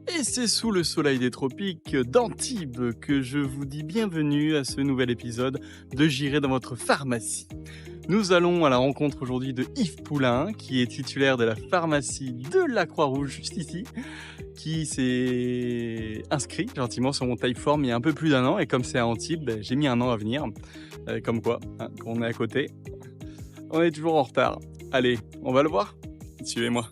Et c'est sous le soleil des tropiques d'Antibes que je vous dis bienvenue à ce nouvel épisode de J'irai dans votre pharmacie. Nous allons à la rencontre aujourd'hui de Yves Poulain, qui est titulaire de la pharmacie de la Croix-Rouge, juste ici, qui s'est inscrit gentiment sur mon Typeform il y a un peu plus d'1 an. Et comme c'est à Antibes, j'ai mis 1 an à venir. Comme quoi, hein, quand on est à côté, on est toujours en retard. Allez, on va le voir? Suivez-moi.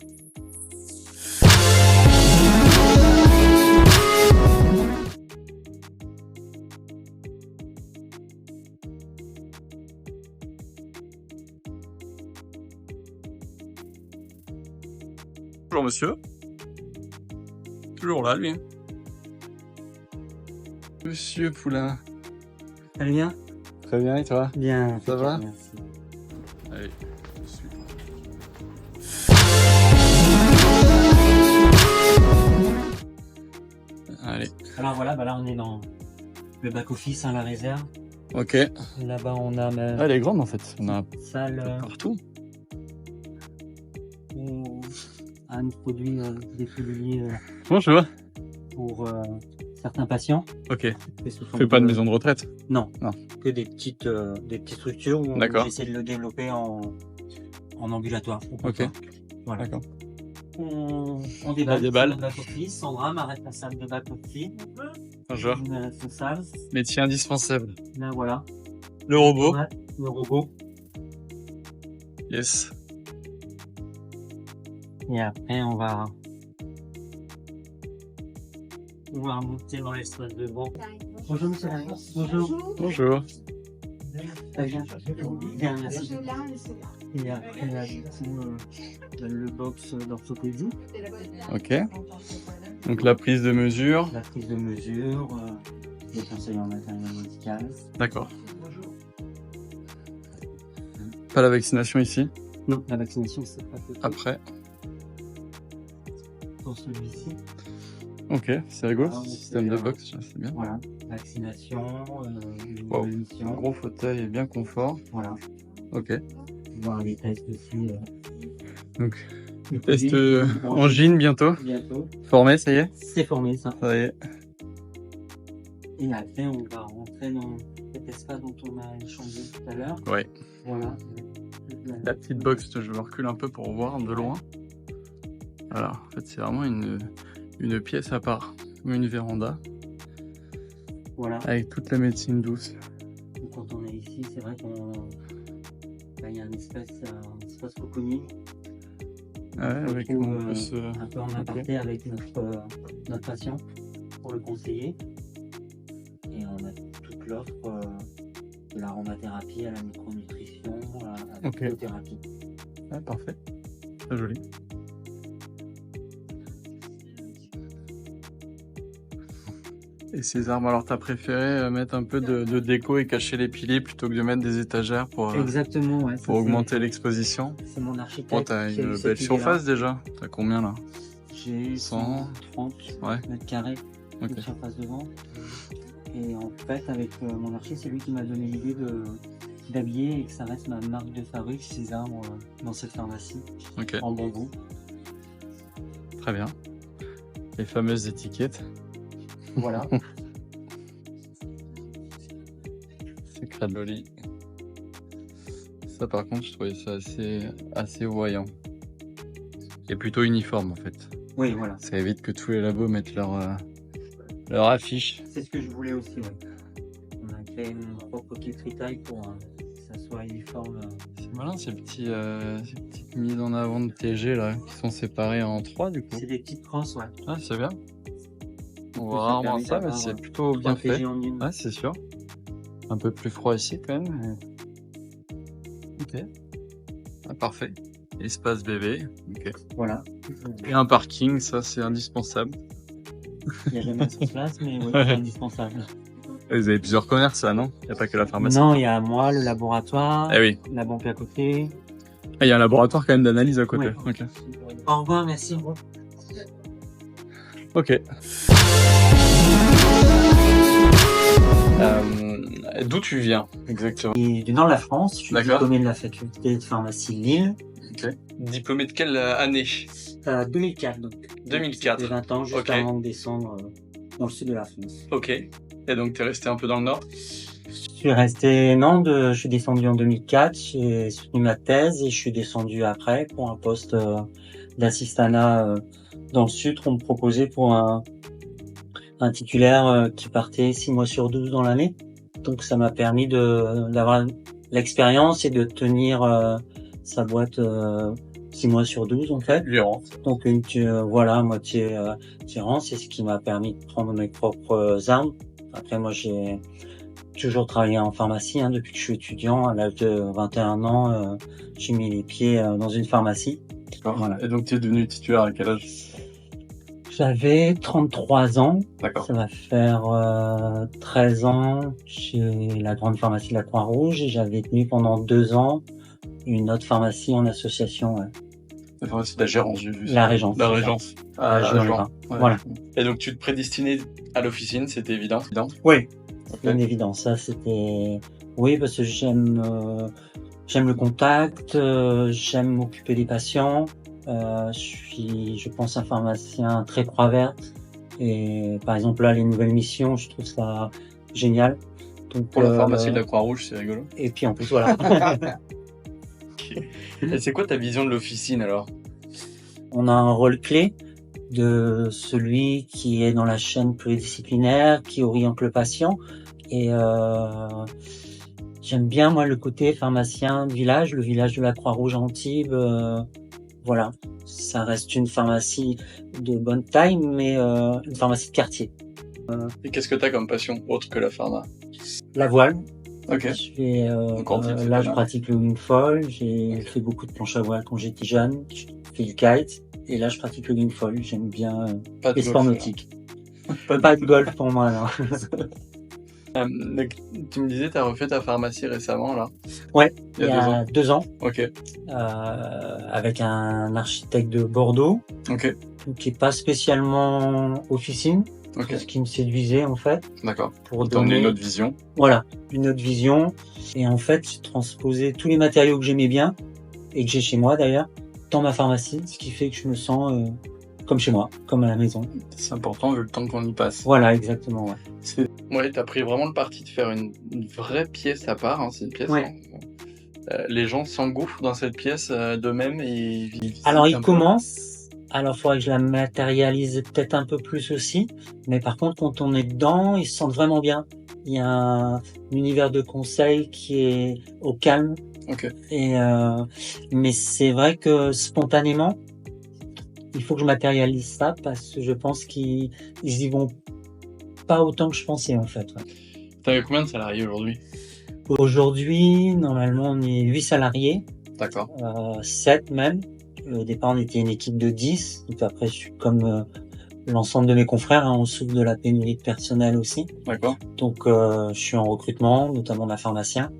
Bonjour monsieur. Toujours là lui. Monsieur Poulain. Ça va bien? Très bien, et toi? Bien. Ça va? Merci. Allez, je suis. Allez. Alors voilà, bah là on est dans le back-office, la réserve. Ok. Là-bas on a ma Elle est grande en fait. On a salle partout. où Anne produit des piluliers Bonjour. pour certains patients. Ok. Et sous forme Fais pas de maison de retraite. Non, Non. que des petites structures où D'accord. j'essaie de le développer en ambulatoire. Ok. Voilà. D'accord. On déballe. déballe. Le back-office. Sandra m'arrête la salle de back-office. Bonjour. Une responsable. Métier indispensable. Là voilà. Le robot. Ouais, le robot. Yes. Et après, on va monter dans l'espace de banc. Bonjour, monsieur. Bonjour. Bonjour. Très bien. Bien, merci. Et après, là, du coup, le box d'orthopédie, Ok. Donc la prise de mesure. la prise de mesure, les conseils en matériel médical. D'accord. Pas la vaccination ici. Non, la vaccination, c'est pas fait Après. pour celui-ci. Ok, c'est rigolo. Ah, Système de c'est box, c'est bien. Voilà, vaccination, Wow. émission. Un gros fauteuil et bien confort. Voilà, Ok. voir les tests aussi. Donc, Le test Covid, angine bientôt. bientôt. Formé, ça y est? C'est formé, ça. Ça y est. Et après, on va rentrer dans cet espace dont on a échangé tout à l'heure. Ouais. Voilà. La petite box, je me recule un peu pour voir de loin. Voilà, en fait, c'est vraiment une pièce à part, ou une véranda, Voilà. avec toute la médecine douce. Donc, quand on est ici, c'est vrai qu'on il y a un espace reconnu. Ouais, avec retrouve, on peut se... un peu en aparté avec notre patient pour le conseiller. Et on a toute l'offre de l'aromathérapie à la micronutrition, à la Ok. phytothérapie. Ouais, parfait. Très joli. Et ces armes, alors t'as préféré mettre un peu de déco et cacher les piliers plutôt que de mettre des étagères pour Exactement, ouais. pour augmenter l'exposition. C'est mon architecte. Bon, t'as qui a eu une cette belle idée-là. surface déjà. T'as combien là? J'ai 100. 130 Ouais. mètres carrés Ok. de surface de vente. Et en fait, avec mon archi, c'est lui qui m'a donné l'idée d'habiller et que ça reste ma marque de fabrique, ces arbres dans cette pharmacie, Ok. en bambou. Très bien. Les fameuses étiquettes. Voilà. C'est très joli. Ça par contre, je trouvais ça assez voyant. Et plutôt uniforme en fait. Oui, voilà. Ça évite que tous les labos mettent leur affiche. C'est ce que je voulais aussi, ouais. On a créé mon propre kit taille pour que ça soit uniforme. C'est malin ces petites mises en avant de TG là, qui sont séparées en 3 du coup. C'est des petites crosses, ouais. Ah, c'est bien. On Ça voit rarement permet ça, mais d'avoir, c'est plutôt bien 3 PG fait. en une. Ouais, c'est sûr. Un peu plus froid ici quand même. mais- Ok. Ah, parfait. Espace bébé. Ok. Voilà. Et un parking, ça c'est indispensable. Il n'y a jamais de place, mais oui, Ouais. c'est indispensable. Et vous avez plusieurs commerces là, non? Il n'y a pas que la pharmacie. Non, il y a moi, le laboratoire, Eh oui. la banque à côté. Ah, il y a un laboratoire quand même d'analyse à côté. Ouais. Ok. Au revoir, merci. Ok. D'où tu viens exactement? Et du nord de la France, je suis D'accord. diplômé de la faculté de pharmacie Lille, Ok. Diplômé de quelle année? 2004 donc. 2004. J'ai 20 ans, juste Ok. avant de descendre dans le sud de la France. Ok. Et donc, tu es resté un peu dans le nord? Je suis descendu en 2004, j'ai soutenu ma thèse et je suis descendu après pour un poste d'assistanat dans le sud qu'on me proposait pour un titulaire qui partait 6 mois sur 12 dans l'année. Donc ça m'a permis d'avoir l'expérience et de tenir sa boîte 6 mois sur 12 en fait. Gérance. Donc moitié gérance, c'est ce qui m'a permis de prendre mes propres armes. Après moi j'ai toujours travaillé en pharmacie depuis que je suis étudiant. À l'âge de 21 ans, j'ai mis les pieds dans une pharmacie. D'accord. Voilà. Et donc, tu es devenu titulaire à quel âge? J'avais 33 ans. D'accord. Ça va faire 13 ans chez la grande pharmacie de la Croix-Rouge et j'avais tenu pendant 2 ans une autre pharmacie en association. Ouais. La pharmacie de la Gérance, j'ai vu. La Régence. La c'est ça. Régence. À Juin-les-Bains. Ouais. Voilà. Et donc, tu te prédestinais à l'officine, c'était évident? Oui. Ok. C'est une évidence. Ça, c'était... Oui, parce que j'aime le contact, j'aime m'occuper des patients. Je pense, un pharmacien très croix verte. Et par exemple, là, les nouvelles missions, je trouve ça génial. Donc, Pour la pharmacie de la Croix-Rouge, c'est rigolo. Et puis en plus, voilà. Et c'est quoi ta vision de l'officine alors? On a un rôle clé de celui qui est dans la chaîne pluridisciplinaire, qui oriente le patient. Et j'aime bien, moi, le côté pharmacien de village, le village de la Croix-Rouge à Antibes. Voilà, ça reste une pharmacie de bonne taille, mais une pharmacie de quartier. Et qu'est-ce que tu as comme passion autre que la pharma? La voile. Ok. Je pratique le wingfoil. J'ai fait beaucoup de planches à voile quand j'étais jeune. Je fais du kite. Et là, je pratique le wingfoil. J'aime bien les sports nautiques. Pas de golf pour moi, non. Tu me disais, tu as refait ta pharmacie récemment, là? Ouais, il y a 2 ans. Ok. Avec un architecte de Bordeaux. Ok. Qui est pas spécialement officine. Okay. Ce qui me séduisait en fait. D'accord. Pour donner une autre vision. Voilà, une autre vision. Et en fait, j'ai transposé tous les matériaux que j'aimais bien et que j'ai chez moi d'ailleurs dans ma pharmacie, ce qui fait que je me sens comme chez moi, comme à la maison. C'est important vu le temps qu'on y passe. Voilà, exactement. Ouais. Ouais, t'as pris vraiment le parti de faire une vraie pièce à part. C'est une pièce. Ouais. Les gens s'engouffrent dans cette pièce d'eux-mêmes et Alors ils commencent. Alors, il faudrait que je la matérialise peut-être un peu plus aussi. Mais par contre, quand on est dedans, ils se sentent vraiment bien. Il y a un univers de conseil qui est au calme. Ok. Mais c'est vrai que spontanément, il faut que je matérialise ça parce que je pense qu'ils y vont pas autant que je pensais en fait. Ouais. T'avais combien de salariés aujourd'hui? Aujourd'hui, normalement, on est 8 salariés. D'accord. 7 même. Au départ, on était une équipe de 10. Donc après, je suis comme l'ensemble de mes confrères, on souffre de la pénurie de personnel aussi. D'accord. Donc, je suis en recrutement, notamment d'un pharmacien.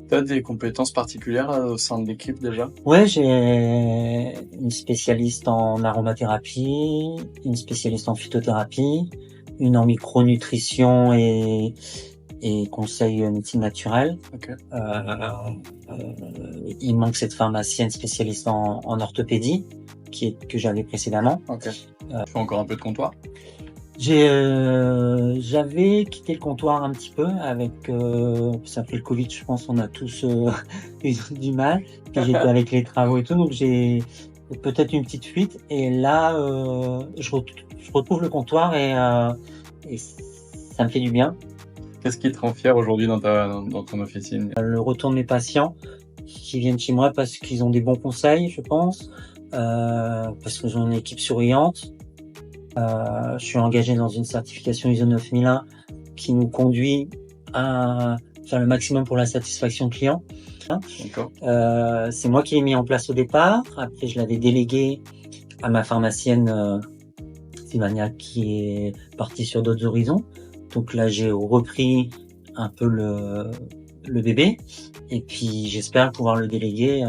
Tu as des compétences particulières au sein de l'équipe déjà? Ouais, j'ai une spécialiste en aromathérapie, une spécialiste en phytothérapie, une en micronutrition et conseil médecine naturelle. Okay. Il manque cette pharmacienne spécialiste en orthopédie que j'avais précédemment. Okay. Tu fais encore un peu de comptoir? J'avais quitté le comptoir un petit peu avec après le Covid, je pense on a tous eu du mal. Puis j'étais avec les travaux et tout, donc j'ai peut-être une petite fuite. Et là, je retrouve le comptoir et ça me fait du bien. Qu'est-ce qui te rend fier aujourd'hui dans ton officine? Le retour de mes patients qui viennent chez moi parce qu'ils ont des bons conseils, je pense, parce que j'ai une équipe souriante. Je suis engagé dans une certification ISO 9001 qui nous conduit à faire le maximum pour la satisfaction client. D'accord. C'est moi qui l'ai mis en place au départ. Après, je l'avais délégué à ma pharmacienne Sylvania qui est partie sur d'autres horizons. Donc là, j'ai repris un peu le bébé et puis j'espère pouvoir le déléguer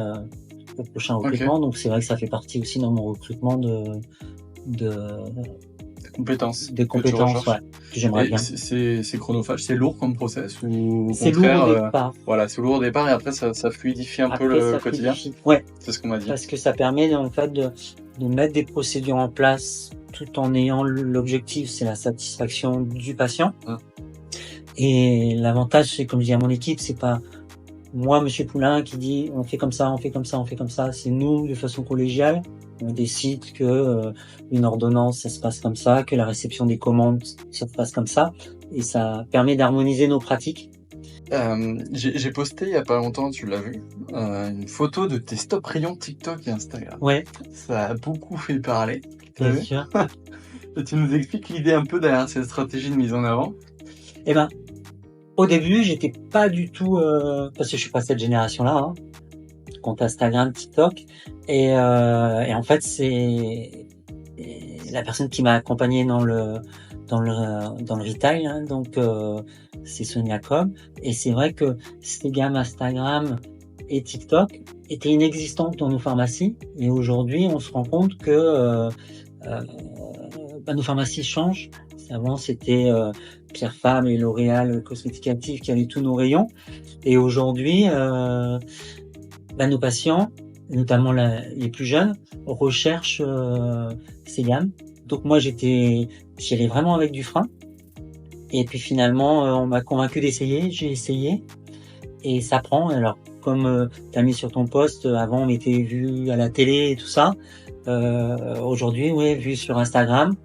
au prochain recrutement. Okay. Donc c'est vrai que ça fait partie aussi dans mon recrutement des compétences. Des compétences, ouais, que j'aimerais bien. C'est chronophage, c'est lourd comme process ou au c'est contraire, lourd au départ. Voilà, c'est lourd au départ et après ça fluidifie un peu le quotidien. Ouais. C'est ce qu'on m'a dit. Parce que ça permet en fait de mettre des procédures en place tout en ayant l'objectif, c'est la satisfaction du patient. Mmh. Et l'avantage, c'est comme je dis à mon équipe, c'est pas moi, Monsieur Poulain, qui dit on fait comme ça, on fait comme ça, on fait comme ça. C'est nous, de façon collégiale, on décide que une ordonnance, ça se passe comme ça, que la réception des commandes, ça se passe comme ça, et ça permet d'harmoniser nos pratiques. J'ai posté il y a pas longtemps, tu l'as vu, une photo de tes stop rayons TikTok et Instagram. Ouais, Ça a beaucoup fait parler. T'as bien vu? sûr. Et tu nous expliques l'idée un peu derrière cette stratégie de mise en avant? Eh ben, au début, j'étais pas du tout, parce que je suis pas cette génération-là, hein, compte Instagram, TikTok, et en fait, c'est la personne qui m'a accompagné dans le retail, hein, donc c'est Sonia Com, et c'est vrai que ces gammes Instagram et TikTok étaient inexistantes dans nos pharmacies, et aujourd'hui, on se rend compte que nos pharmacies changent. Avant, c'était Pierre Fabre et L'Oréal Cosmétiques Actives qui avaient tous nos rayons. Et aujourd'hui, nos patients, notamment les plus jeunes, recherchent ces gammes. Donc moi, j'y allais vraiment avec du frein. Et puis finalement, on m'a convaincu d'essayer. J'ai essayé. Et ça prend. Alors, comme tu as mis sur ton post, avant, on m'était vu à la télé et tout ça. Aujourd'hui, oui, vu sur Instagram.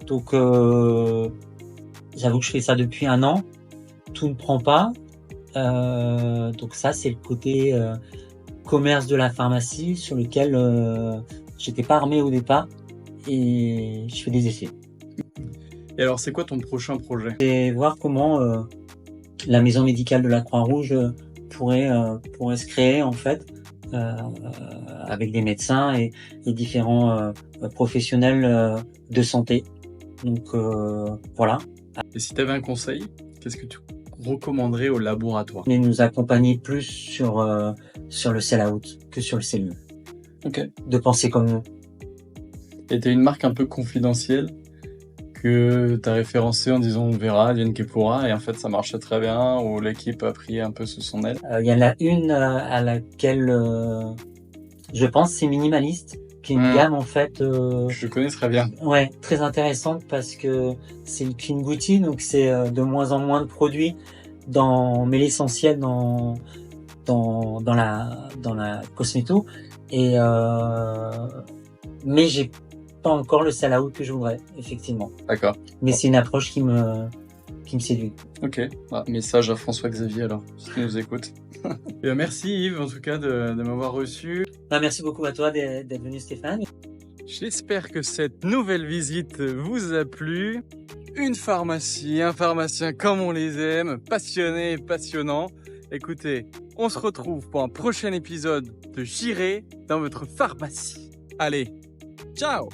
Donc, j'avoue que je fais ça depuis 1 an. Tout ne prend pas. Donc ça, c'est le côté commerce de la pharmacie sur lequel j'étais pas armé au départ. Et je fais des essais. Et alors, c'est quoi ton prochain projet? Et voir comment la maison médicale de la Croix-Rouge pourrait se créer, en fait, avec des médecins et différents professionnels de santé. Donc voilà. Et si tu avais un conseil, qu'est-ce que tu recommanderais au laboratoire? Et nous accompagner plus sur le sell-out que sur le sell-in. Ok. De penser comme nous. Et t'as une marque un peu confidentielle que t'as référencée en disant on verra, Diane qui pourra, et en fait ça marchait très bien, ou l'équipe a pris un peu sous son aile? Il y en a une à laquelle je pense c'est Minimaliste, qui est une gamme en fait Je connais très bien. ouais, très intéressante parce que c'est une clean beauty, donc c'est de moins en moins de produits mais l'essentiel dans la cosméto, et mais j'ai pas encore le sell-out que je voudrais, effectivement. D'accord. Mais c'est une approche qui me séduit. Ok. Message à François-Xavier alors, si tu nous écoutes. Et merci Yves en tout cas de m'avoir reçu. Merci beaucoup à toi d'être venu, Stéphane. J'espère que cette nouvelle visite vous a plu. Une pharmacie, un pharmacien comme on les aime, passionné et passionnant. Écoutez, on se retrouve pour un prochain épisode de J'irai dans votre pharmacie. Allez, ciao!